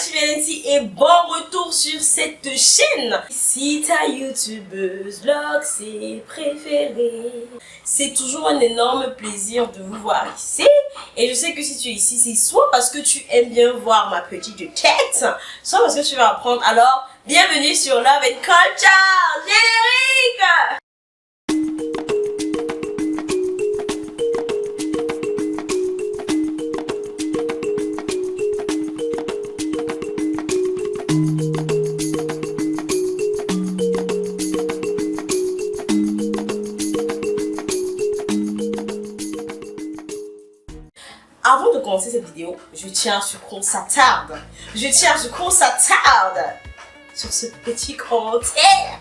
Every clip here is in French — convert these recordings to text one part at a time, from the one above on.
Chivenetti et bon retour sur cette chaîne. Si ta youtubeuse Loxy préférée, c'est toujours un énorme plaisir de vous voir ici. Et je sais que si tu es ici, c'est soit parce que tu aimes bien voir ma petite tête, soit parce que tu vas apprendre. Alors, bienvenue sur Love and Culture. Générique! Avant de commencer cette vidéo, je tiens à ce qu'on s'attarde. Sur ce petit commentaire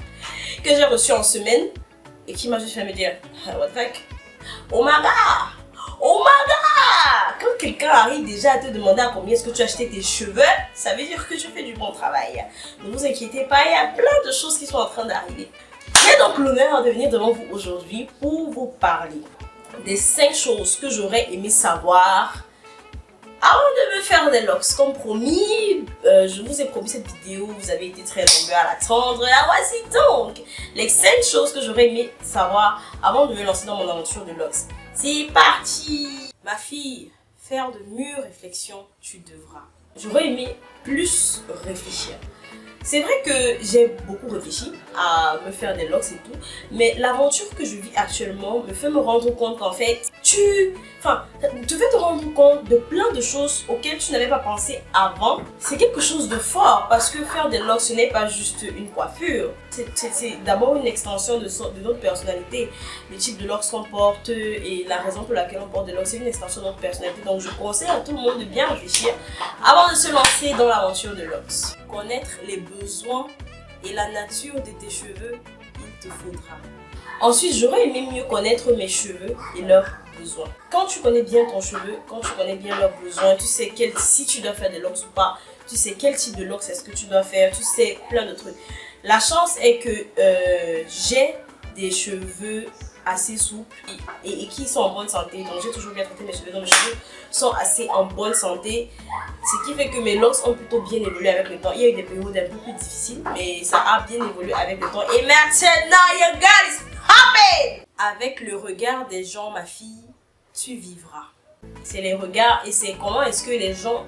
que j'ai reçu en semaine et qui m'a juste fait me dire what the fuck? Oh my god! Quand quelqu'un arrive déjà à te demander à combien est-ce que tu as acheté tes cheveux, ça veut dire que tu fais du bon travail. Ne vous inquiétez pas, il y a plein de choses qui sont en train d'arriver. J'ai donc l'honneur de venir devant vous aujourd'hui pour vous parler des 5 choses que j'aurais aimé savoir avant de me faire des locks. Comme promis, je vous ai promis cette vidéo, vous avez été très nombreux à l'attendre. La voici donc, les 5 choses que j'aurais aimé savoir avant de me lancer dans mon aventure de locks. C'est parti! Ma fille, faire de mûres réflexions, tu devras. J'aurais aimé plus réfléchir. C'est vrai que j'ai beaucoup réfléchi à me faire des locks et tout, mais l'aventure que je vis actuellement me fait me rendre compte qu'en fait, tu fais te rendre compte de plein de choses auxquelles tu n'avais pas pensé avant. C'est quelque chose de fort parce que faire des locks, ce n'est pas juste une coiffure. C'est d'abord une extension de notre personnalité. Le type de locks qu'on porte et la raison pour laquelle on porte des locks, c'est une extension de notre personnalité. Donc je conseille à tout le monde de bien réfléchir avant de se lancer dans l'aventure de locks. Connaître les besoins et la nature de tes cheveux, il te faudra. Ensuite, j'aurais aimé mieux connaître mes cheveux et leurs besoins. Quand tu connais bien ton cheveu, quand tu connais bien leurs besoins, tu sais si tu dois faire des locks ou pas, tu sais quel type de locks est-ce que tu dois faire, tu sais plein de trucs. La chance est que j'ai des cheveux assez souples et qui sont en bonne santé. Donc j'ai toujours bien traité mes cheveux, donc mes cheveux sont assez en bonne santé, ce qui fait que mes locks ont plutôt bien évolué avec le temps. Il y a eu des périodes un peu plus difficiles, mais ça a bien évolué avec le temps. Et maintenant, your girl is popping! Avec le regard des gens, ma fille, tu vivras. C'est les regards et c'est comment est-ce que les gens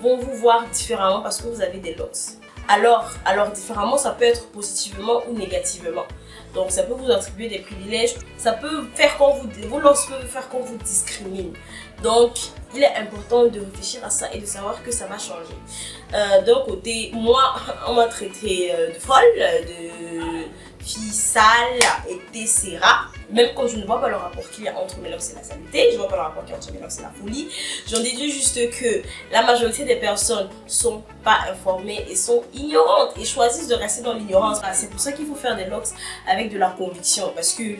vont vous voir différemment parce que vous avez des locks. Alors différemment, ça peut être positivement ou négativement. Donc ça peut vous attribuer des privilèges, ça peut faire vos locks peuvent faire qu'on vous discrimine. Donc il est important de réfléchir à ça et de savoir que ça va changer. D'un côté, moi, on m'a traité de folle, de fille sale, etc. Même quand je ne vois pas le rapport qu'il y a entre mes locks et la saleté, je ne vois pas le rapport qu'il y a entre mes locks et la folie. J'en déduis juste que la majorité des personnes ne sont pas informées et sont ignorantes et choisissent de rester dans l'ignorance. C'est pour ça qu'il faut faire des locks avec de la conviction parce que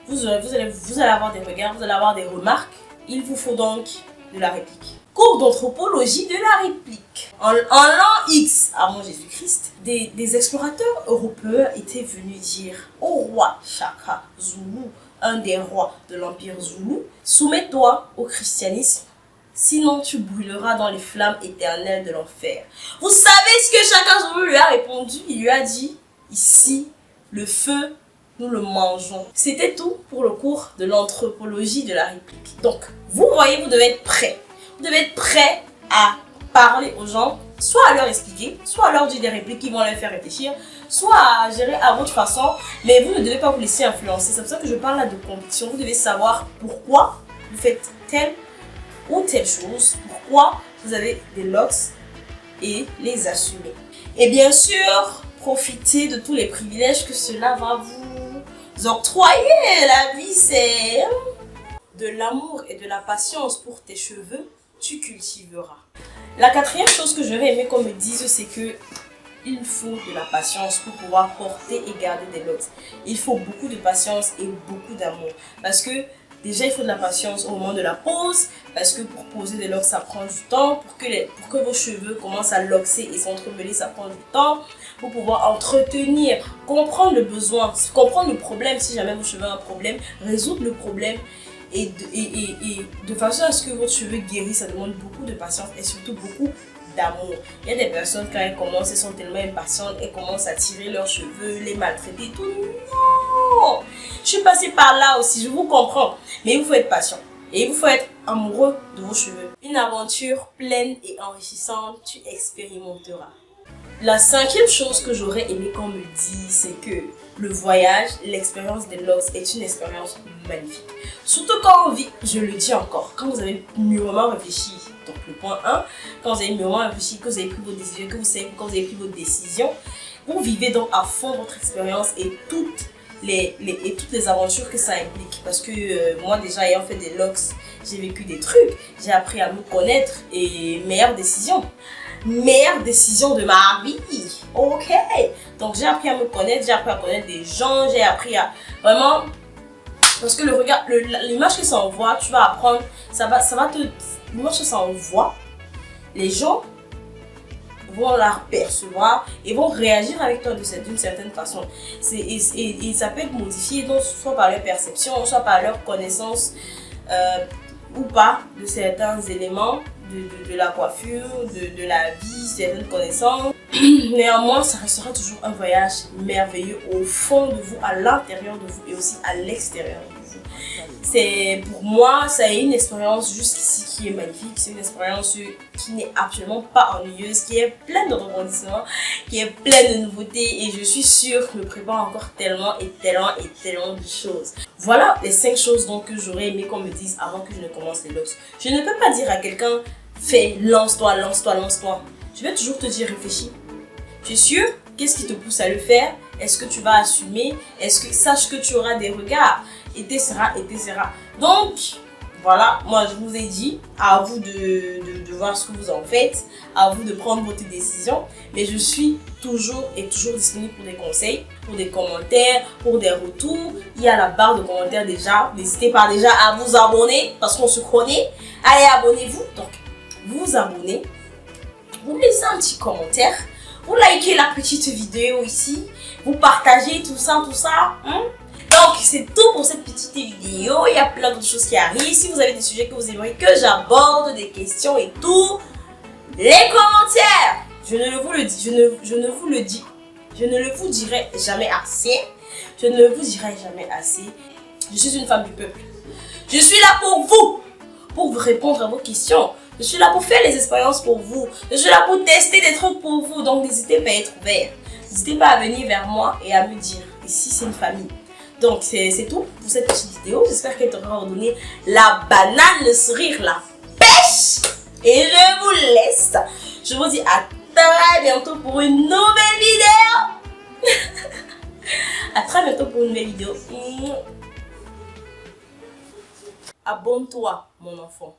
vous allez avoir des regards, vous allez avoir des remarques. Il vous faut donc de la réplique. Cours d'anthropologie de la réplique. En l'an X avant Jésus-Christ, des explorateurs européens étaient venus dire au roi Shaka Zulu, un des rois de l'empire Zulu, soumets-toi au christianisme, sinon tu brûleras dans les flammes éternelles de l'enfer. Vous savez ce que Shaka Zulu lui a répondu? Il lui a dit, ici, le feu, nous le mangeons. C'était tout pour le cours de l'anthropologie de la réplique. Donc, vous voyez, vous devez être prêt. Vous devez être prêt à parler aux gens, soit à leur expliquer, soit à leur dire des répliques qui vont les faire réfléchir, soit à gérer à votre façon, mais vous ne devez pas vous laisser influencer. C'est pour ça que je parle là de conviction. Vous devez savoir pourquoi vous faites telle ou telle chose, pourquoi vous avez des locks et les assumer. Et bien sûr, profitez de tous les privilèges que cela va vous octroyer. La vie, c'est de l'amour et de la patience pour tes cheveux. Tu cultiveras. La 4e chose que j'aurais aimé qu'on me dise, c'est que il faut de la patience pour pouvoir porter et garder des locks. Il faut beaucoup de patience et beaucoup d'amour. Parce que déjà, il faut de la patience au moment de la pose. Parce que pour poser des locks, ça prend du temps. Pour que vos cheveux commencent à loxer et s'entremêler, ça prend du temps. Pour pouvoir entretenir, comprendre le besoin, comprendre le problème. Si jamais vos cheveux ont un problème, résoudre le problème. Et de façon à ce que votre cheveu guérisse, ça demande beaucoup de patience et surtout beaucoup d'amour. Il y a des personnes, quand elles commencent, elles sont tellement impatientes, elles commencent à tirer leurs cheveux, les maltraiter et tout. Non! Je suis passée par là aussi, je vous comprends. Mais il vous faut être patient. Et il vous faut être amoureux de vos cheveux. Une aventure pleine et enrichissante, tu expérimenteras. La cinquième chose que j'aurais aimé qu'on me dise, c'est que le voyage, l'expérience des locks est une expérience magnifique. Surtout quand on vit, je le dis encore, quand vous avez mûrement réfléchi, donc le point 1, quand vous avez mûrement réfléchi, que vous avez pris vos décisions, que vous savez quand vous avez pris votre décision, vous vivez donc à fond votre expérience et toutes les aventures que ça implique. Parce que moi déjà ayant fait des locks, j'ai vécu des trucs, j'ai appris à me connaître et meilleure décision de ma vie. Ok, donc j'ai appris à me connaître, j'ai appris à connaître des gens, j'ai appris à vraiment, parce que le regard, l'image que ça envoie, tu vas apprendre, l'image que ça envoie, les gens vont la percevoir et vont réagir avec toi d'une certaine façon. Et ça peut être modifié, donc soit par leur perception, soit par leur connaissance ou pas de certains éléments de la coiffure, de la vie, certaines connaissances. Néanmoins, ça restera toujours un voyage merveilleux au fond de vous, à l'intérieur de vous et aussi à l'extérieur de vous. C'est pour moi, ça est une expérience jusqu'ici qui est magnifique. C'est une expérience qui n'est absolument pas ennuyeuse, qui est pleine de rebondissements, qui est pleine de nouveautés et je suis sûre que je me prépare encore tellement de choses. Voilà les 5 choses donc que j'aurais aimé qu'on me dise avant que je ne commence les locks. Je ne peux pas dire à quelqu'un fais, lance-toi. Je vais toujours te dire réfléchis. Tu es sûr? Qu'est-ce qui te pousse à le faire? Est-ce que tu vas assumer? Est-ce que sache que tu auras des regards? Etc. Donc, voilà, moi je vous ai dit, à vous de voir ce que vous en faites, à vous de prendre votre décision. Mais je suis toujours disponible pour des conseils, pour des commentaires, pour des retours. Il y a la barre de commentaires déjà. N'hésitez pas déjà à vous abonner parce qu'on se connaît. Allez, abonnez-vous. Donc, vous vous abonnez, vous laissez un petit commentaire, vous likez la petite vidéo ici, vous partagez tout ça. Donc, c'est tout pour cette petite vidéo. Il y a plein d'autres choses qui arrivent. Si vous avez des sujets que vous aimeriez que j'aborde, des questions et tout, les commentaires. Je ne vous le dis, je ne le vous dirai jamais assez. Je ne vous dirai jamais assez. Je suis une femme du peuple. Je suis là pour vous répondre à vos questions. Je suis là pour faire les expériences pour vous. Je suis là pour tester des trucs pour vous. Donc, n'hésitez pas à être ouvert. N'hésitez pas à venir vers moi et à me dire. Ici, c'est une famille. Donc, c'est tout pour cette petite vidéo. J'espère qu'elle t'aura redonné la banane, le sourire, la pêche. Et je vous laisse. Je vous dis à très bientôt pour une nouvelle vidéo. À très bientôt pour une nouvelle vidéo. Abonne-toi, mon enfant.